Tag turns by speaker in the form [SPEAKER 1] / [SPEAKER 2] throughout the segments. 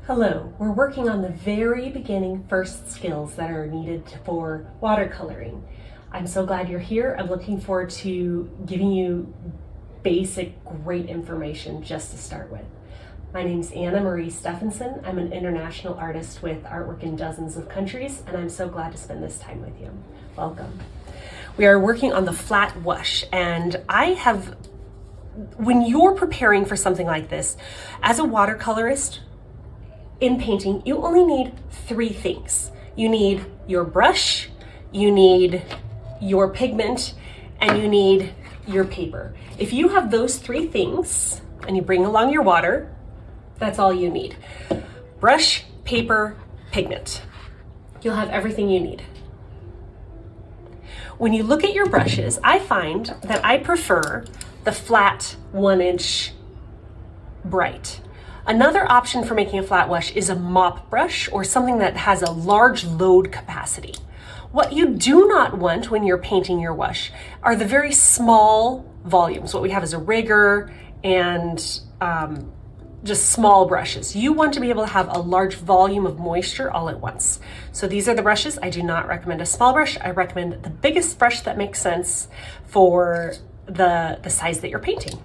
[SPEAKER 1] Hello, we're working on the very beginning first skills that are needed for watercoloring. I'm so glad you're here. I'm looking forward to giving you basic, great information just to start with. My name's Anna Marie Steffenson. I'm an international artist with artwork in dozens of countries, and I'm so glad to spend this time with you. Welcome. We are working on the flat wash, and when you're preparing for something like this, as a watercolorist, in painting, you only need three things. You need your brush, you need your pigment, and you need your paper. If you have those three things and you bring along your water, that's all you need. Brush, paper, pigment. You'll have everything you need. When you look at your brushes, I find that I prefer the flat 1-inch bright. Another option for making a flat wash is a mop brush or something that has a large load capacity. What you do not want when you're painting your wash are the very small volumes. What we have is a rigger and just small brushes. You want to be able to have a large volume of moisture all at once. So these are the brushes. I do not recommend a small brush. I recommend the biggest brush that makes sense for the size that you're painting.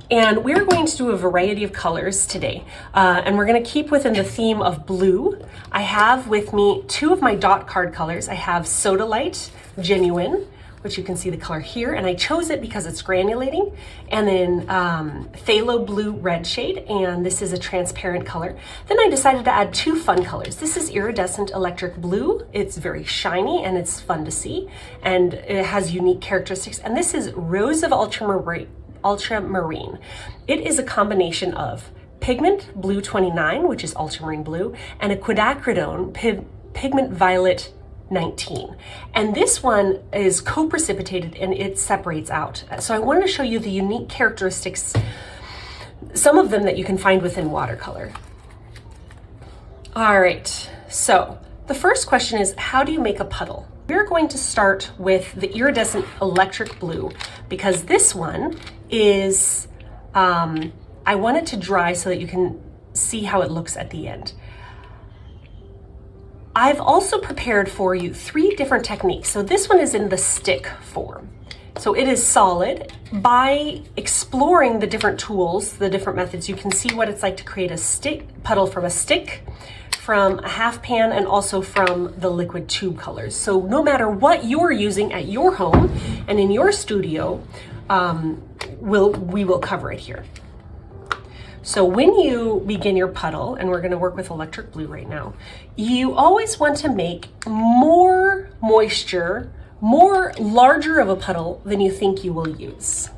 [SPEAKER 1] And we're going to do a variety of colors today. And we're gonna keep within the theme of blue. I have with me two of my dot card colors. I have Sodalite Genuine, which you can see the color here, and I chose it because it's granulating. And then Phthalo Blue Red shade, and this is a transparent color. Then I decided to add two fun colors. This is Iridescent Electric Blue. It's very shiny and it's fun to see, and it has unique characteristics. And this is Rose of Ultramarine. It is a combination of Pigment Blue 29, which is ultramarine blue, and a quinacridone Pigment Violet 19. And this one is co-precipitated and it separates out. So I wanted to show you the unique characteristics, some of them that you can find within watercolor. All right, so the first question is, how do you make a puddle? We're going to start with the Iridescent Electric Blue because this one is, I want it to dry so that you can see how it looks at the end. I've also prepared for you three different techniques. So this one is in the stick form. So it is solid. By exploring the different tools, the different methods, you can see what it's like to create a stick puddle from a stick, from a half pan, and also from the liquid tube colors. So no matter what you're using at your home and in your studio, we will cover it here. So when you begin your puddle, and we're gonna work with electric blue right now, you always want to make more moisture, larger of a puddle than you think you will use.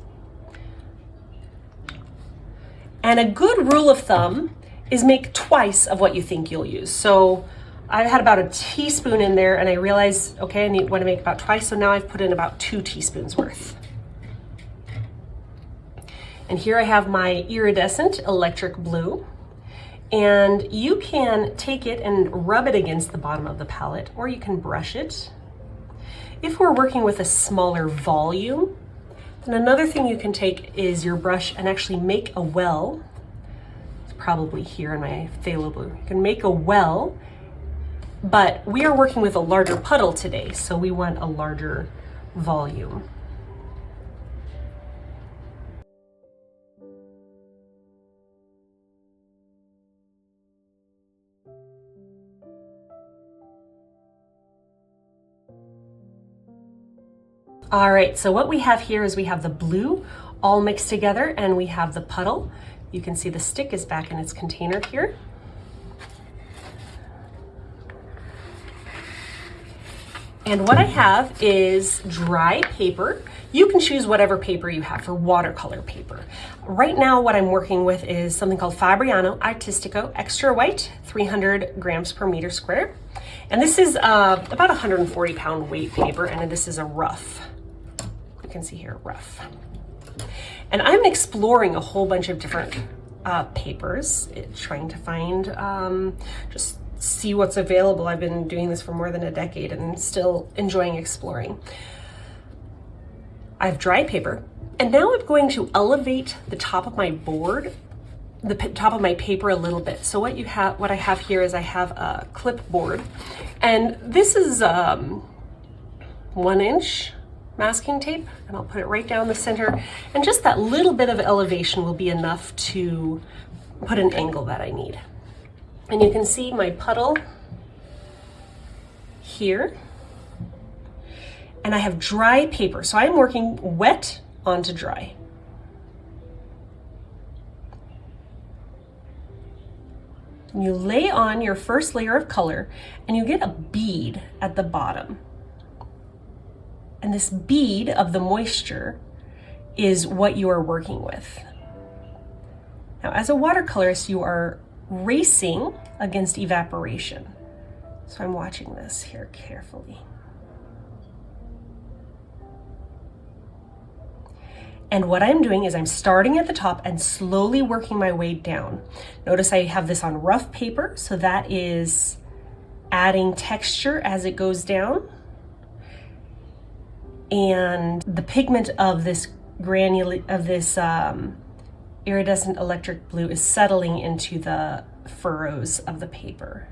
[SPEAKER 1] And a good rule of thumb is make twice of what you think you'll use. So I had about a teaspoon in there and I realized, okay, I want to make about twice. So now I've put in about 2 teaspoons worth. And here I have my Iridescent Electric Blue. And you can take it and rub it against the bottom of the palette, or you can brush it. If we're working with a smaller volume, then another thing you can take is your brush and actually make a well. Probably here in my phthalo blue. You can make a well, but we are working with a larger puddle today, so we want a larger volume. All right, so what we have here is we have the blue all mixed together and we have the puddle. You can see the stick is back in its container here. And what I have is dry paper. You can choose whatever paper you have for watercolor paper. Right now, what I'm working with is something called Fabriano Artistico Extra White, 300 grams per meter square. And this is about 140 pound weight paper, and this is a rough. You can see here, rough. And I'm exploring a whole bunch of different papers, trying to find, just see what's available. I've been doing this for more than a decade and still enjoying exploring. I have dry paper, and now I'm going to elevate the top of my board the top of my paper a little bit. So what I have here is I have a clipboard, and this is 1 inch masking tape, and I'll put it right down the center, and just that little bit of elevation will be enough to put an angle that I need. And you can see my puddle here, and I have dry paper, so I'm working wet onto dry. You lay on your first layer of color and you get a bead at the bottom. And this bead of the moisture is what you are working with. Now, as a watercolorist, you are racing against evaporation. So I'm watching this here carefully. And what I'm doing is I'm starting at the top and slowly working my way down. Notice I have this on rough paper, so that is adding texture as it goes down. And the pigment of this iridescent electric blue is settling into the furrows of the paper.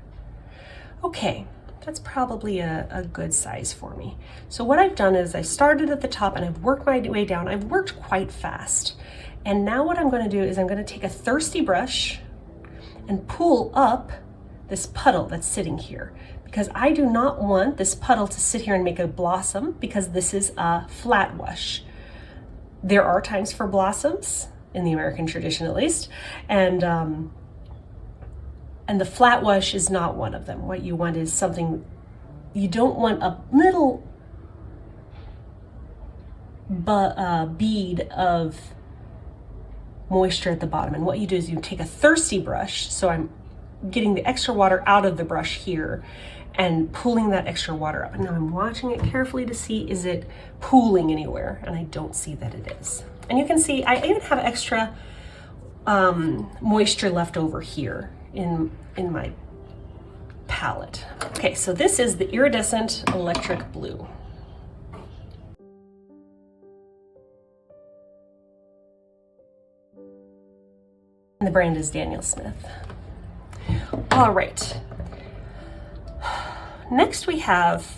[SPEAKER 1] Okay. That's probably a good size for me. So what I've done is I started at the top and I've worked my way down. I've worked quite fast. And now what I'm going to do is I'm going to take a thirsty brush and pull up this puddle that's sitting here, because I do not want this puddle to sit here and make a blossom, because this is a flat wash. There are times for blossoms, in the American tradition at least, and the flat wash is not one of them. What you want is something, you don't want a little bead of moisture at the bottom. And what you do is you take a thirsty brush, so I'm getting the extra water out of the brush here and pulling that extra water up. And now I'm watching it carefully to see, is it pooling anywhere? And I don't see that it is. And you can see I even have extra moisture left over here in my palette. Okay, so this is the iridescent electric blue. And the brand is Daniel Smith. All right. Next we have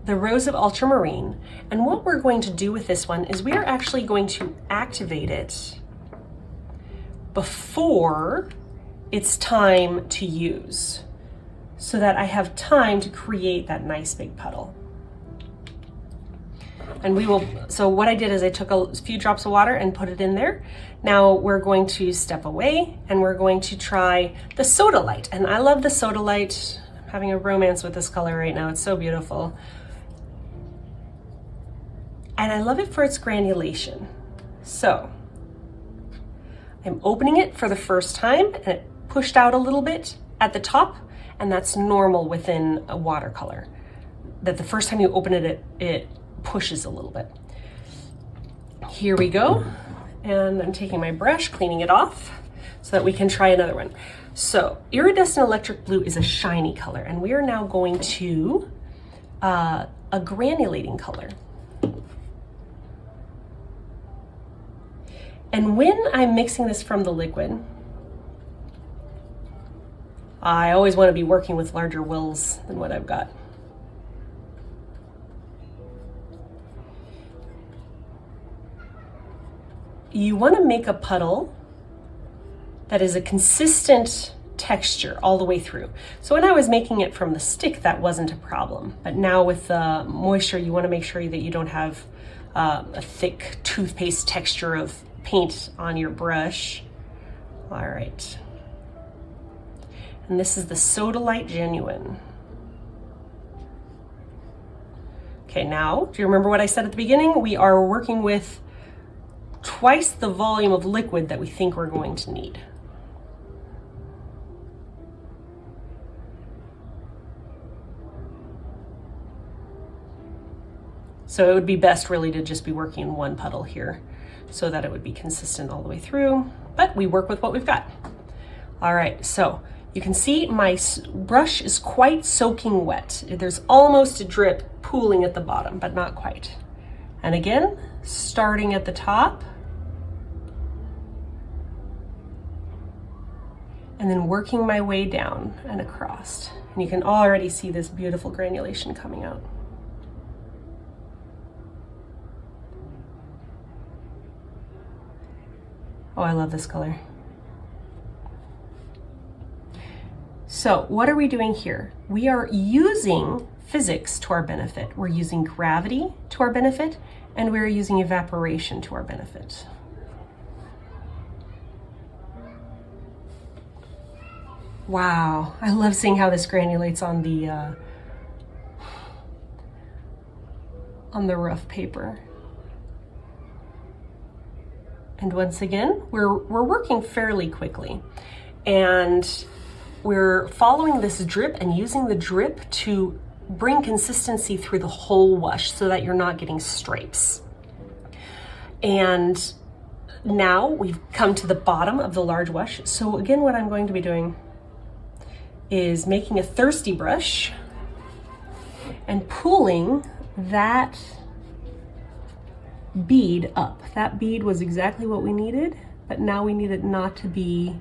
[SPEAKER 1] the Rose of Ultramarine. And what we're going to do with this one is we are actually going to activate it before it's time to use, so that I have time to create that nice big puddle. And so what I did is I took a few drops of water and put it in there. Now we're going to step away and we're going to try the Sodalite. And I love the Sodalite. I'm having a romance with this color right now. It's so beautiful. And I love it for its granulation. So I'm opening it for the first time and it pushed out a little bit at the top, and that's normal within a watercolor. That the first time you open it, it pushes a little bit. Here we go. And I'm taking my brush, cleaning it off so that we can try another one. So iridescent electric blue is a shiny color, and we are now going to a granulating color. And when I'm mixing this from the liquid, I always want to be working with larger wills than what I've got. You want to make a puddle that is a consistent texture all the way through. So when I was making it from the stick, that wasn't a problem. But now with the moisture, you want to make sure that you don't have a thick toothpaste texture of paint on your brush. All right. And this is the Sodalite Genuine. Okay, now, do you remember what I said at the beginning? We are working with twice the volume of liquid that we think we're going to need. So it would be best really to just be working in one puddle here so that it would be consistent all the way through, but we work with what we've got. All right, so you can see my brush is quite soaking wet. There's almost a drip pooling at the bottom, but not quite. And again, starting at the top and then working my way down and across. And you can already see this beautiful granulation coming out. Oh, I love this color. So what are we doing here? We are using physics to our benefit. We're using gravity to our benefit, and we're using evaporation to our benefit. Wow, I love seeing how this granulates on the rough paper. And once again, we're working fairly quickly, and we're following this drip and using the drip to bring consistency through the whole wash so that you're not getting stripes. And now we've come to the bottom of the large wash. So again, what I'm going to be doing is making a thirsty brush and pulling that bead up. That bead was exactly what we needed, but now we need it not to be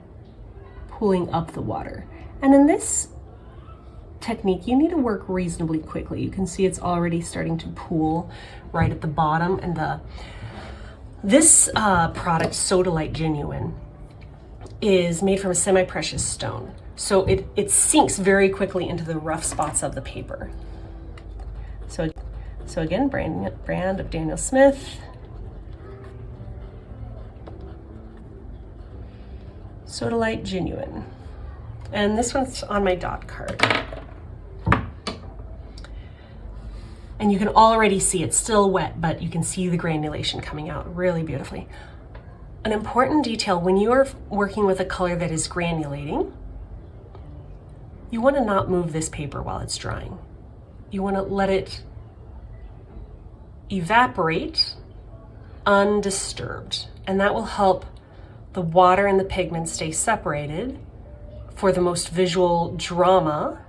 [SPEAKER 1] pulling up the water. And in this technique, you need to work reasonably quickly. You can see it's already starting to pool right at the bottom. And this product, Sodalite Genuine, is made from a semi-precious stone. So it sinks very quickly into the rough spots of the paper. So again, brand of Daniel Smith. Sodalite Genuine. And this one's on my dot card. And you can already see it's still wet, but you can see the granulation coming out really beautifully. An important detail when you are working with a color that is granulating, you want to not move this paper while it's drying. You want to let it evaporate undisturbed, and that will help the water and the pigment stay separated for the most visual drama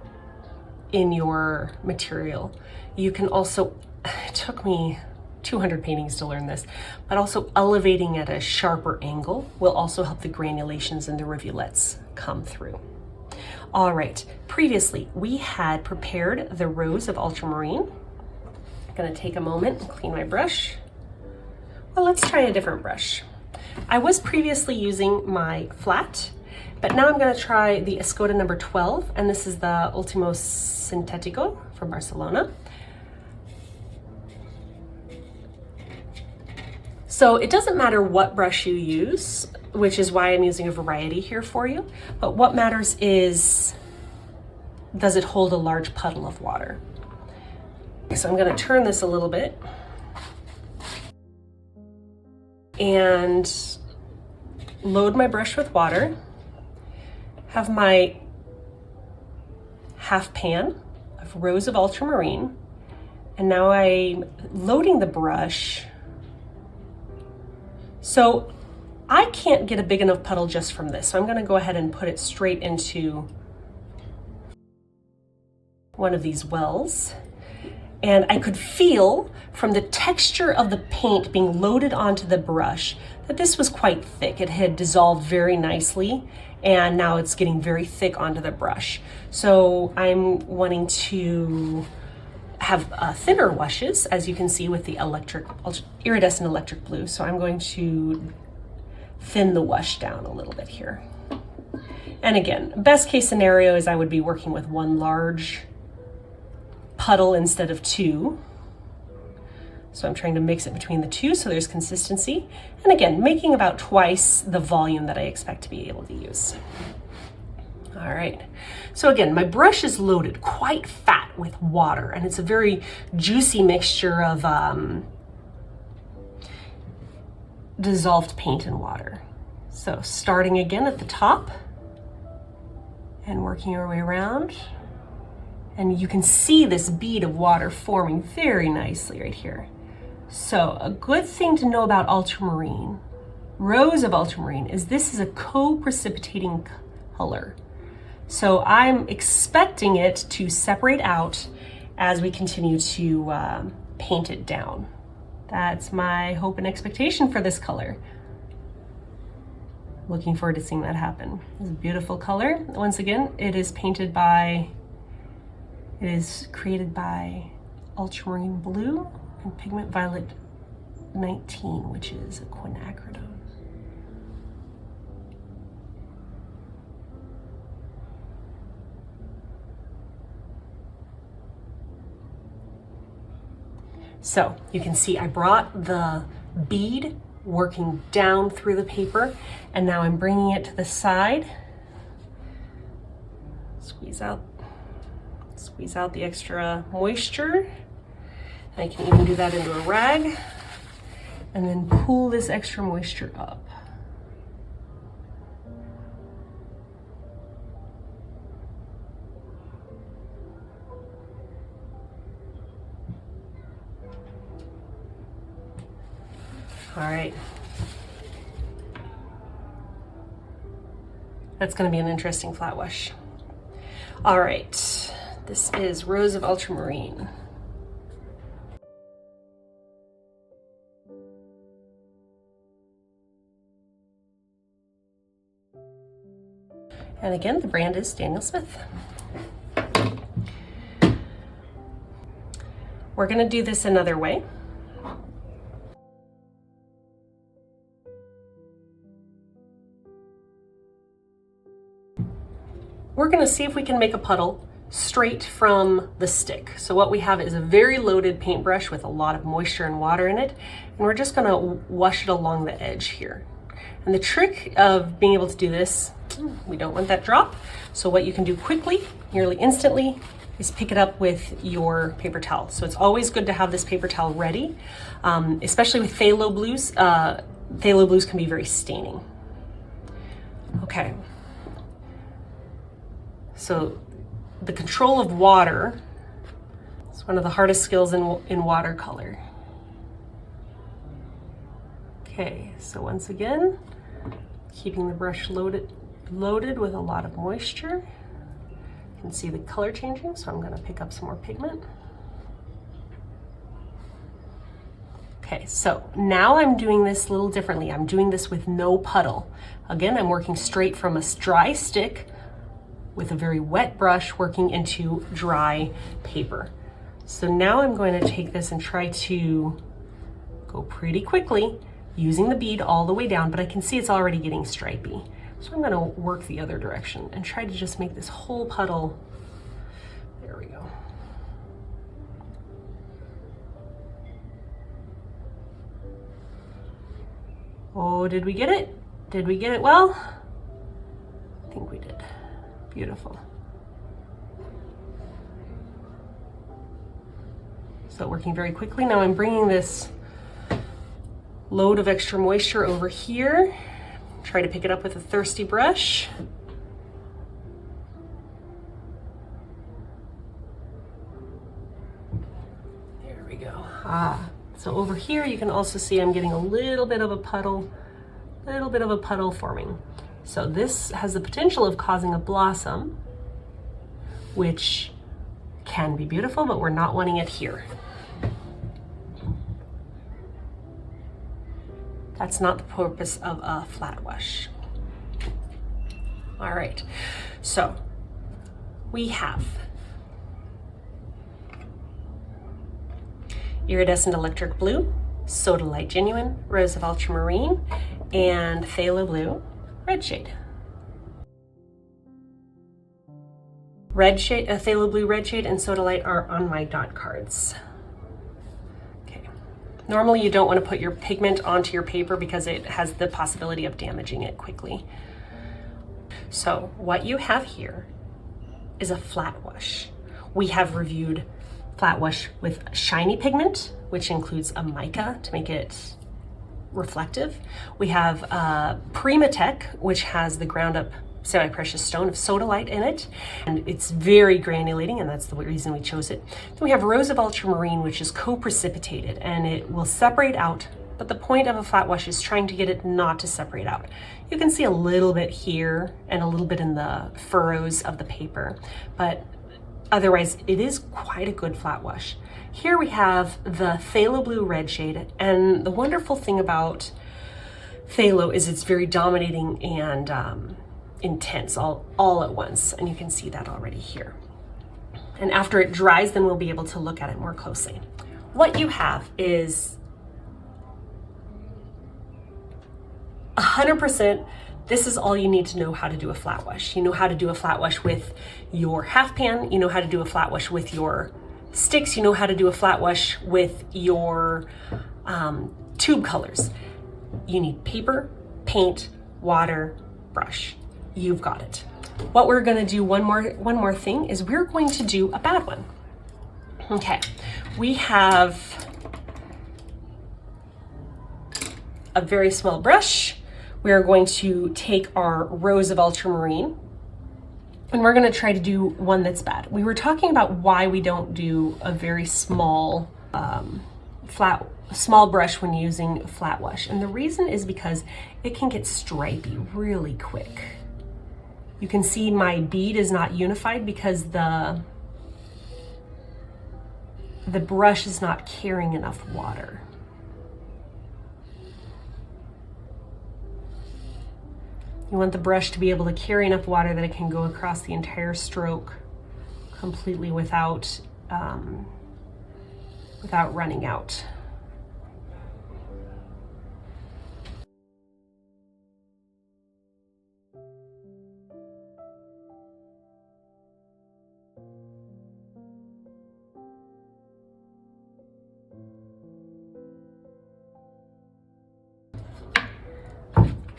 [SPEAKER 1] in your material. You can also, it took me 200 paintings to learn this, but also elevating at a sharper angle will also help the granulations and the rivulets come through. All right, previously we had prepared the rose of ultramarine. I'm gonna take a moment and clean my brush. Well, let's try a different brush. I was previously using my flat, but now I'm gonna try the Escoda number 12, and this is the Ultimo Sintetico from Barcelona. So it doesn't matter what brush you use, which is why I'm using a variety here for you, but what matters is, does it hold a large puddle of water? So I'm gonna turn this a little bit and load my brush with water, have my half pan of rose of ultramarine, and now I'm loading the brush. So I can't get a big enough puddle just from this, so I'm gonna go ahead and put it straight into one of these wells. And I could feel from the texture of the paint being loaded onto the brush that this was quite thick. It had dissolved very nicely, and now it's getting very thick onto the brush. So I'm wanting to have thinner washes, as you can see with the iridescent electric blue. So I'm going to thin the wash down a little bit here. And again, best case scenario is I would be working with one large puddle instead of two. So I'm trying to mix it between the two so there's consistency. And again, making about twice the volume that I expect to be able to use. All right, so again, my brush is loaded quite fat with water, and it's a very juicy mixture of dissolved paint and water. So starting again at the top and working our way around. And you can see this bead of water forming very nicely right here. So a good thing to know about ultramarine, rose of ultramarine, is this is a co-precipitating color. So I'm expecting it to separate out as we continue to paint it down. That's my hope and expectation for this color. Looking forward to seeing that happen. It's a beautiful color. Once again, it is created by Ultramarine Blue and Pigment Violet 19, which is a quinacridone. So you can see I brought the bead working down through the paper, and now I'm bringing it to the side. Squeeze out the extra moisture. I can even do that into a rag, and then pull this extra moisture up. All right. That's going to be an interesting flat wash. All right. This is Rose of Ultramarine. And again, the brand is Daniel Smith. We're going to do this another way. We're going to see if we can make a puddle straight from the stick. So what we have is a very loaded paintbrush with a lot of moisture and water in it, and we're just going to wash it along the edge here. And the trick of being able to do this, we don't want that drop, so what you can do quickly, nearly instantly, is pick it up with your paper towel. So it's always good to have this paper towel ready, especially with phthalo blues. Phthalo blues can be very staining. Okay. So the control of water is one of the hardest skills in watercolor. Okay, so once again, keeping the brush loaded with a lot of moisture. You can see the color changing, so I'm going to pick up some more pigment. Okay, so now I'm doing this a little differently. I'm doing this with no puddle. Again, I'm working straight from a dry stick with a very wet brush working into dry paper. So now I'm going to take this and try to go pretty quickly using the bead all the way down, but I can see it's already getting stripy. So I'm going to work the other direction and try to just make this whole puddle. There we go. Oh, did we get it? Did we get it well? I think we did. Beautiful. So working very quickly. Now I'm bringing this load of extra moisture over here. Try to pick it up with a thirsty brush. There we go. So over here you can also see I'm getting a little bit of a puddle forming. So this has the potential of causing a blossom, which can be beautiful, but we're not wanting it here. That's not the purpose of a flat wash. All right, so we have Iridescent Electric Blue, Sodalite Genuine, Rose of Ultramarine, and Phthalo Blue red shade. Red shade, Phthalo Blue red shade, and Sodalite are on my dot cards. Okay. Normally you don't want to put your pigment onto your paper because it has the possibility of damaging it quickly. So what you have here is a flat wash. We have reviewed flat wash with shiny pigment, which includes a mica to make it reflective. We have Primatech, which has the ground up semi-precious stone of Sodalite in it, and it's very granulating, and that's the reason we chose it. Then we have Rose of Ultramarine, which is co-precipitated, and it will separate out, but the point of a flat wash is trying to get it not to separate out. You can see a little bit here and a little bit in the furrows of the paper, but otherwise it is quite a good flat wash. Here we have the Phthalo Blue red shade, and the wonderful thing about phthalo is it's very dominating and intense all at once, and you can see that already here. And after it dries, then we'll be able to look at it more closely. What you have is 100%, this is all you need to know how to do a flat wash. You know how to do a flat wash with your half pan, you know how to do a flat wash with your sticks, you know how to do a flat wash with your tube colors. You need paper, paint, water, brush. You've got it. What we're gonna do, one more thing, is we're going to do a bad one. Okay, we have a very small brush. We are going to take our Rose of Ultramarine, and we're gonna try to do one that's bad. We were talking about why we don't do a very small, small brush when using a flat wash. And the reason is because it can get stripy really quick. You can see my bead is not unified because the brush is not carrying enough water. You want the brush to be able to carry enough water that it can go across the entire stroke completely without running out.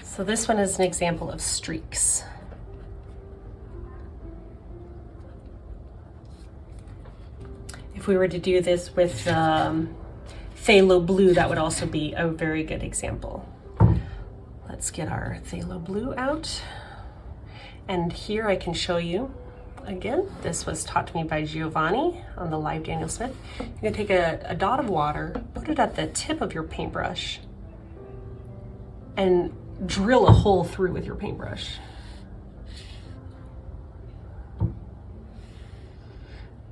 [SPEAKER 1] So this one is an example of streaks. If we were to do this with phthalo blue, that would also be a very good example. Let's get our phthalo blue out. And here I can show you, again, this was taught to me by Giovanni on the live Daniel Smith. You're gonna take a dot of water, put it at the tip of your paintbrush, and drill a hole through with your paintbrush.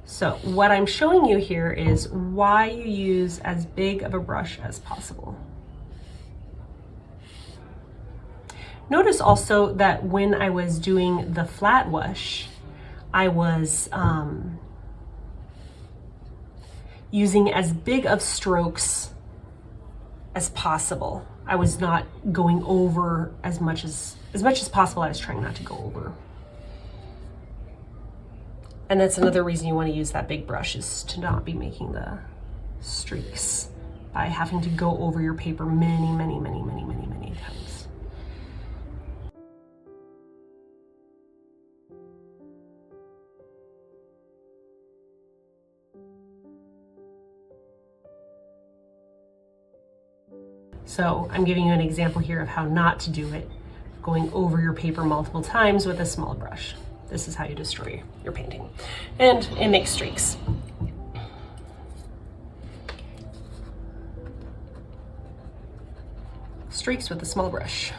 [SPEAKER 1] So what I'm showing you here is why you use as big of a brush as possible. Notice also that when I was doing the flat wash, I was using as big of strokes as possible. I was not going over as much as possible. I was trying not to go over. And that's another reason you want to use that big brush, is to not be making the streaks by having to go over your paper many times. So I'm giving you an example here of how not to do it, going over your paper multiple times with a small brush. This is how you destroy your painting. And it makes streaks. Streaks with a small brush.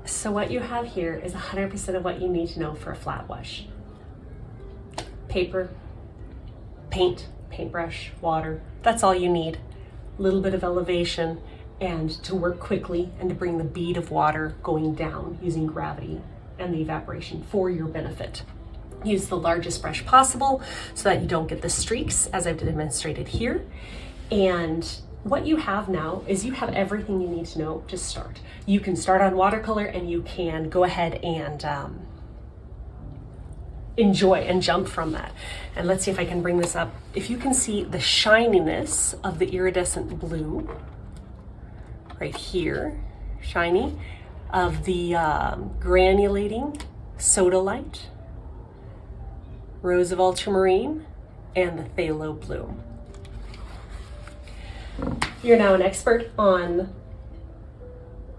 [SPEAKER 1] So what you have here is 100% of what you need to know for a flat wash. Paper, paint, paintbrush, water, that's all you need. A little bit of elevation, and to work quickly and to bring the bead of water going down using gravity and the evaporation for your benefit. Use the largest brush possible so that you don't get the streaks, as I've demonstrated here. And what you have now is you have everything you need to know to start. You can start on watercolor, and you can go ahead and enjoy and jump from that. And let's see if I can bring this up. If you can see the shininess of the iridescent blue right here, shiny, of the granulating Sodalite, Rose of Ultramarine, and the phthalo blue. You're now an expert on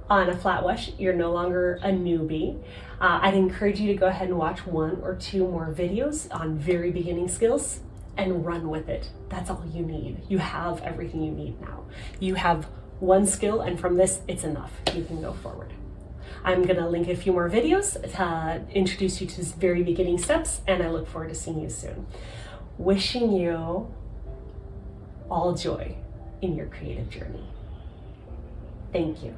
[SPEAKER 1] a flat wash. You're no longer a newbie. I'd encourage you to go ahead and watch 1 or 2 more videos on very beginning skills and run with it. That's all you need. You have everything you need now. You have one skill, and from this, it's enough. You can go forward. I'm gonna link a few more videos to introduce you to very beginning steps, and I look forward to seeing you soon. Wishing you all joy in your creative journey. Thank you.